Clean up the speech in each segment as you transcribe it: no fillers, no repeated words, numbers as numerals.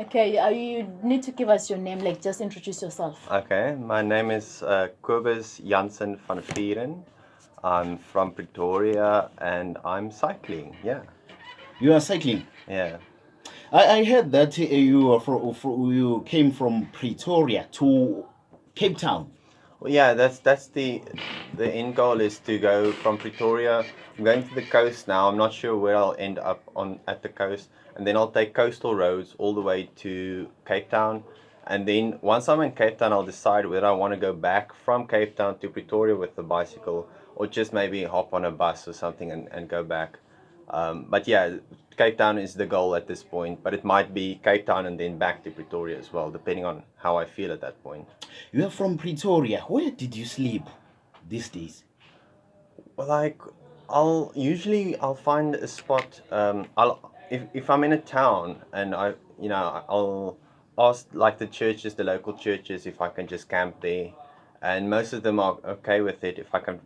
Okay, you need to give us your name, like just introduce yourself. Okay, my name is Kobus Jansen van Vieren. I'm from Pretoria and I'm cycling. Yeah, You are cycling. yeah. I heard that you came from Pretoria to Cape Town. Well, yeah, that's the end goal is to go from Pretoria. I'm going to the coast now. I'm not sure where I'll end up on at the coast, and then I'll take coastal roads all the way to Cape Town. And then once I'm in Cape Town, I'll decide whether I want to go back from Cape Town to Pretoria with the bicycle, or just maybe hop on a bus or something and go back. But yeah, Cape Town is the goal at this point, but it might be Cape Town and then back to Pretoria as well, depending on how I feel at that point. You are from Pretoria. Where did you sleep these days? Well, like I'll find a spot. I'll if I'm in a town and I'll ask like the churches, the local churches, if I can just camp there, and most of them are okay with it if I can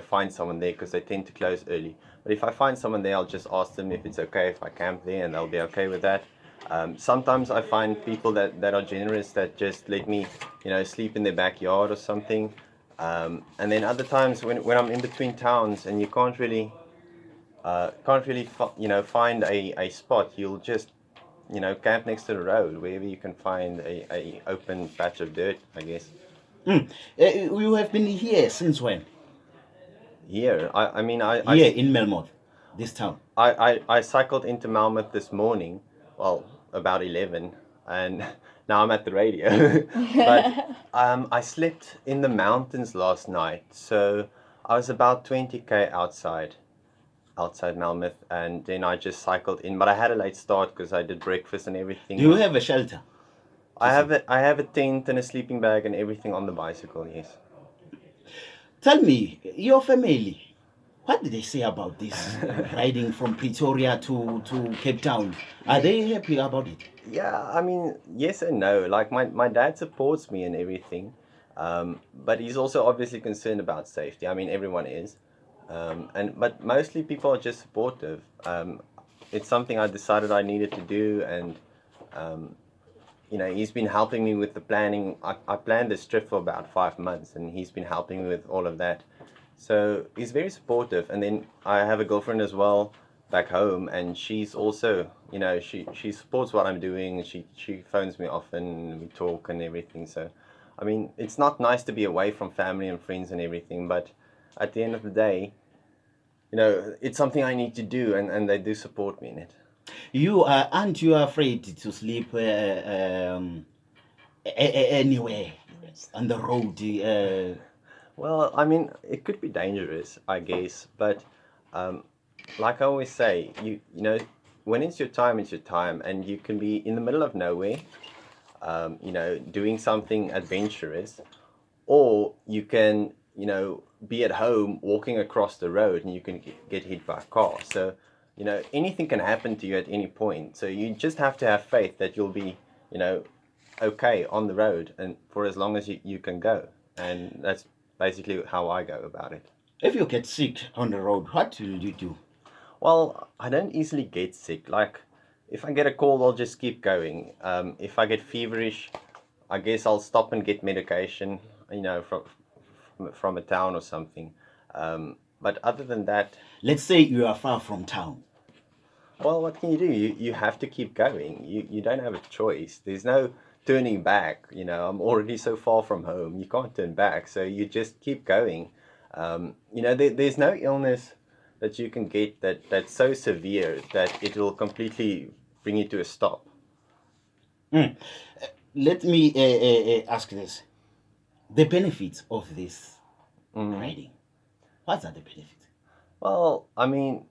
find someone there because they tend to close early. But if I find someone there, I'll just ask them if it's okay if I camp there, and they'll be okay with that. Sometimes I find people that are generous that just let me sleep in their backyard or something. And then other times when I'm in between towns and you can't really find a spot, you'll just camp next to the road wherever you can find a open patch of dirt, I guess. You have been here since when? Here, I mean, Here in Melmoth, this town. I cycled into Melmoth this morning, well, about 11, and now I'm at the radio. But I slept in the mountains last night, so I was about 20k outside Melmoth, and then I just cycled in. But I had a late start because I did breakfast and everything. Do you have a shelter? I have a tent and a sleeping bag and everything on the bicycle. Yes. Tell me, your family, what did they say about this riding from Pretoria to Cape Town? Are they happy about it? Yeah, I mean, yes and no. Like my dad supports me and everything, but he's also obviously concerned about safety. I mean, everyone is, but mostly people are just supportive. It's something I decided I needed to do, and um, he's been helping me with the planning. I planned this trip for about 5 months, and he's been helping me with all of that. So he's very supportive. And then I have a girlfriend as well back home, and she's also, she supports what I'm doing. She phones me often, we talk and everything. So, I mean, it's not nice to be away from family and friends and everything, but at the end of the day, it's something I need to do, and they do support me in it. Aren't you afraid to sleep anywhere on the road? Well, I mean, it could be dangerous, I guess, but um, like I always say, when it's your time, it's your time, and you can be in the middle of nowhere, doing something adventurous, or you can, be at home walking across the road and you can get hit by a car. So, anything can happen to you at any point. So you just have to have faith that you'll be, okay on the road and for as long as you can go. And that's basically how I go about it. If you get sick on the road, what will you do? Well, I don't easily get sick. Like, if I get a cold, I'll just keep going. If I get feverish, I guess I'll stop and get medication, from a town or something. But other than that, Let's say you are far from town. well, what can you do? You have to keep going. You don't have a choice. There's no turning back. I'm already so far from home. You can't turn back. So you just keep going. There's no illness that you can get that's so severe that it will completely bring you to a stop. Mm. Let me ask this: the benefits of this Mhm. riding. What are the benefits? Well, I mean,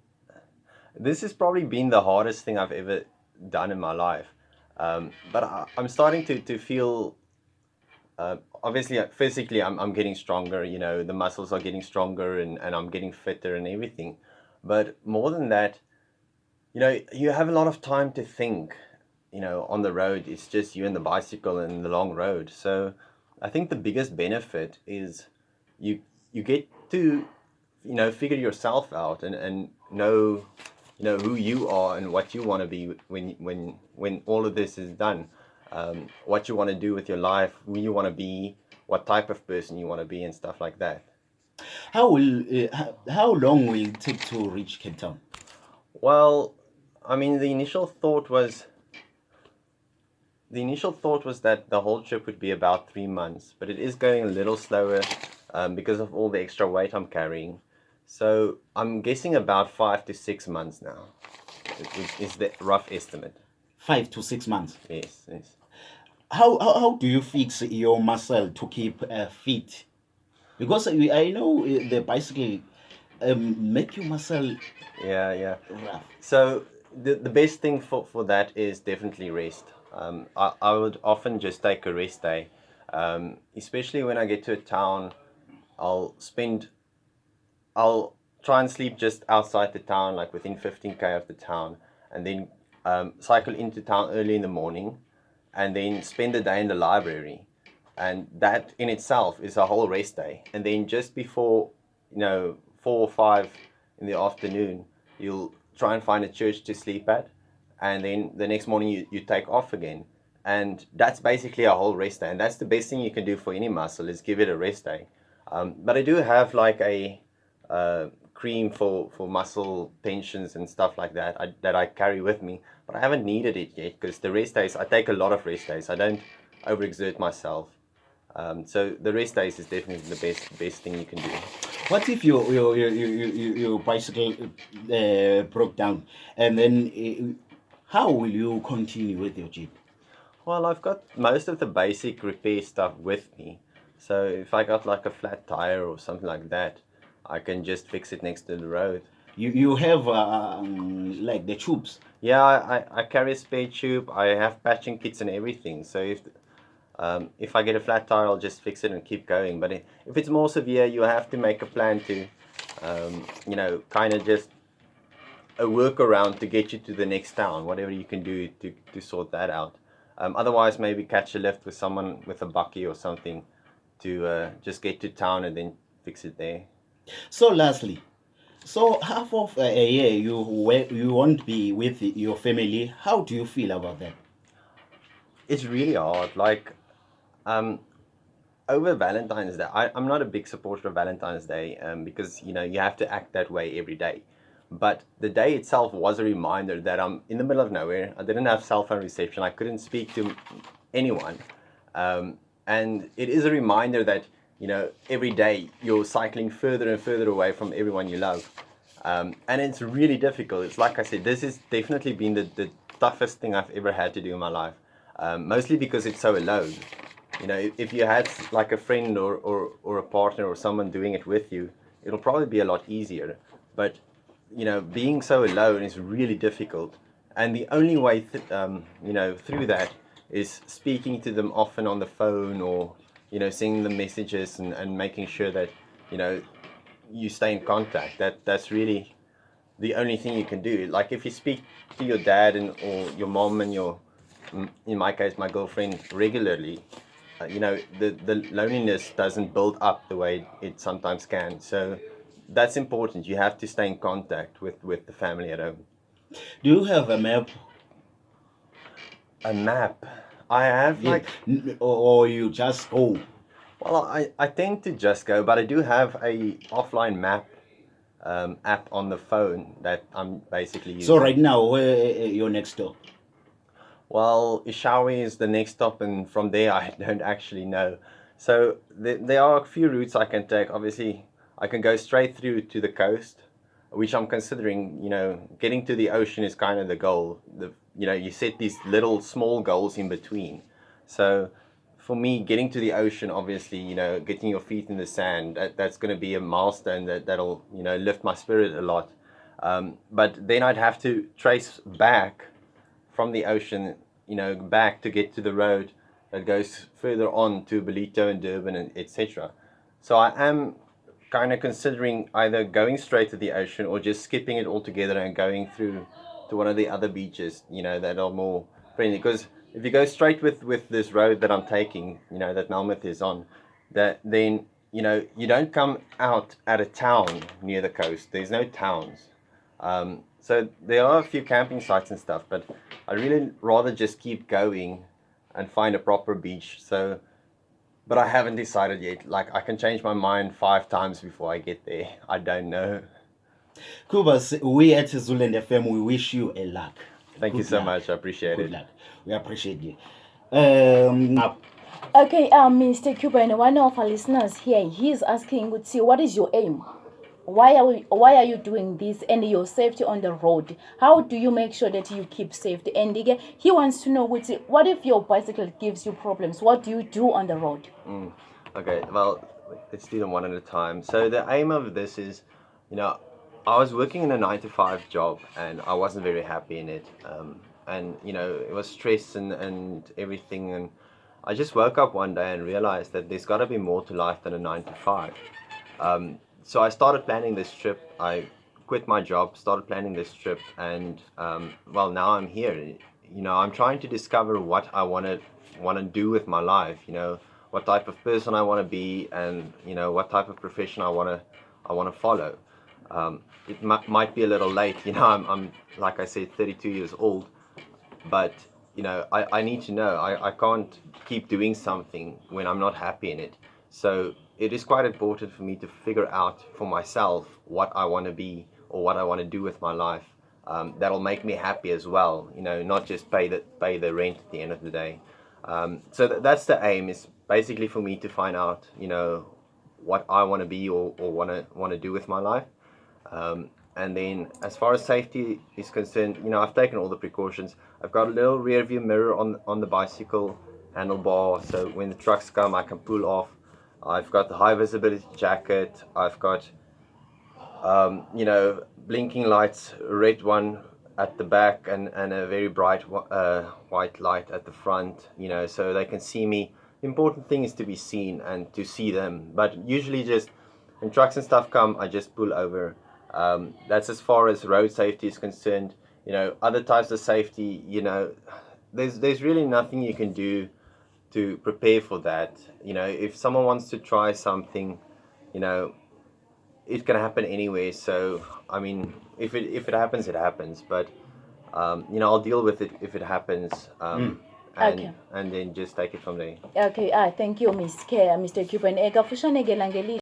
this has probably been the hardest thing I've ever done in my life. But I'm starting to feel, obviously, physically, I'm getting stronger. The muscles are getting stronger, and I'm getting fitter and everything. But more than that, you have a lot of time to think. On the road, it's just you and the bicycle and the long road. So I think the biggest benefit is you you get to figure yourself out and know who you are and what you want to be when all of this is done. What you want to do with your life, who you want to be, what type of person you want to be, and stuff like that. How long will it take to reach Cape Town? Well, I mean, the initial thought was that the whole trip would be about 3 months, but it is going a little slower because of all the extra weight I'm carrying. So I'm guessing about 5 to 6 months now. Is the rough estimate. 5 to 6 months. Yes, yes. How do you fix your muscle to keep fit? Because I know the bicycle make your muscle Yeah. rough. So the best thing for that is definitely rest. I would often just take a rest day, especially when I get to a town. I'll try and sleep just outside the town, like within 15K of the town, and then cycle into town early in the morning, and then spend the day in the library. And that in itself is a whole rest day. And then just before, 4 or 5 in the afternoon, you'll try and find a church to sleep at. And then the next morning you take off again. And that's basically a whole rest day. And that's the best thing you can do for any muscle, is give it a rest day. But I do have like a cream for muscle tensions and stuff like that that I carry with me. But I haven't needed it yet, because the rest days, I take a lot of rest days. I don't overexert myself. So the rest days is definitely the best thing you can do. What if your bicycle broke down, and then how will you continue with your gym? Well, I've got most of the basic repair stuff with me. So if I got like a flat tire or something like that, I can just fix it next to the road. You have like the tubes. Yeah, I carry a spare tube. I have patching kits and everything. So if I get a flat tire, I'll just fix it and keep going. But if it's more severe, you have to make a plan to, kind of just a workaround to get you to the next town, whatever you can do to sort that out. Otherwise, maybe catch a lift with someone with a bucky or something to just get to town and then fix it there. So lastly, so half of a year you won't be with your family. How do you feel about that? It's really hard. Like, over Valentine's Day, I'm not a big supporter of Valentine's Day because, you have to act that way every day. But the day itself was a reminder that I'm in the middle of nowhere. I didn't have cell phone reception. I couldn't speak to anyone. And it is a reminder that, every day you're cycling further and further away from everyone you love. And it's really difficult. It's like I said, this has definitely been the toughest thing I've ever had to do in my life. Mostly because it's so alone. If you had like a friend or a partner or someone doing it with you, it'll probably be a lot easier. But, being so alone is really difficult. And the only way, through that is speaking to them often on the phone, or, sending them messages and making sure that, you stay in contact. That's really the only thing you can do. Like if you speak to your dad or your mom and in my case, my girlfriend regularly, the loneliness doesn't build up the way it sometimes can. So that's important. You have to stay in contact with the family at home. Do you have a map? A map. I have Or you just go? well, I tend to just go, but I do have a offline map app on the phone that I'm basically using. So right now, where you're next door? Well, Ishawi is the next stop, and from there I don't actually know. So there are a few routes I can take. Obviously, I can go straight through to the coast, which I'm considering. Getting to the ocean is kind of the goal. You set these little small goals in between. So for me, getting to the ocean, obviously, getting your feet in the sand, that's going to be a milestone that'll, lift my spirit a lot. But then I'd have to trace back from the ocean, back to get to the road that goes further on to Belito and Durban, and etc. So I am kind of considering either going straight to the ocean or just skipping it altogether and going through to one of the other beaches, that are more friendly. Because if you go straight with this road that I'm taking, that Melmoth is on, then you don't come out at a town near the coast. There's no towns. So there are a few camping sites and stuff, but I really rather just keep going and find a proper beach. So, but I haven't decided yet. Like I can change my mind 5 times before I get there. I don't know. Kubas, we at Zululand FM, we wish you a luck. Thank you Good so luck. much. I appreciate Good it. luck. We appreciate you. Up. Okay, Mr. Cuban, one of our listeners here, he is asking, what is your aim? Why are you doing this, and your safety on the road? How do you make sure that you keep safety? And again, he wants to know, what if your bicycle gives you problems? What do you do on the road? Okay, well, let's do them one at a time. So the aim of this is, you know, I was working in a 9 to 5 job and I wasn't very happy in it. And, you know, it was stress and everything. And I just woke up one day and realized that there's got to be more to life than a 9 to 5. So I started planning this trip. I quit my job, started planning this trip, and well, now I'm here. You know, I'm trying to discover what I want to do with my life. You know, what type of person I want to be, and you know, what type of profession I want to follow. It might be a little late. You know, I'm like I said, 32 years old, but you know, I need to know. I can't keep doing something when I'm not happy in it. So it is quite important for me to figure out for myself what I want to be or what I want to do with my life. That'll make me happy as well. You know, not just pay the rent at the end of the day. So that's the aim. Is basically for me to find out, you know, what I want to be or want to do with my life. And then as far as safety is concerned, you know, I've taken all the precautions. I've got a little rear view mirror on the bicycle handlebar, so when the trucks come I can pull off. I've got the high visibility jacket. I've got you know, blinking lights, a red one at the back and a very bright white light at the front, you know, so they can see me. The important thing is to be seen and to see them, but usually just when trucks and stuff come, I just pull over. That's as far as road safety is concerned. You know, other types of safety, you know, there's really nothing you can do to prepare for that. You know, if someone wants to try something, you know, it can happen anyway. So I mean, if it happens, it happens. But you know, I'll deal with it if it happens. Okay. And then just take it from there. Okay, thank you, Mr. Cuban.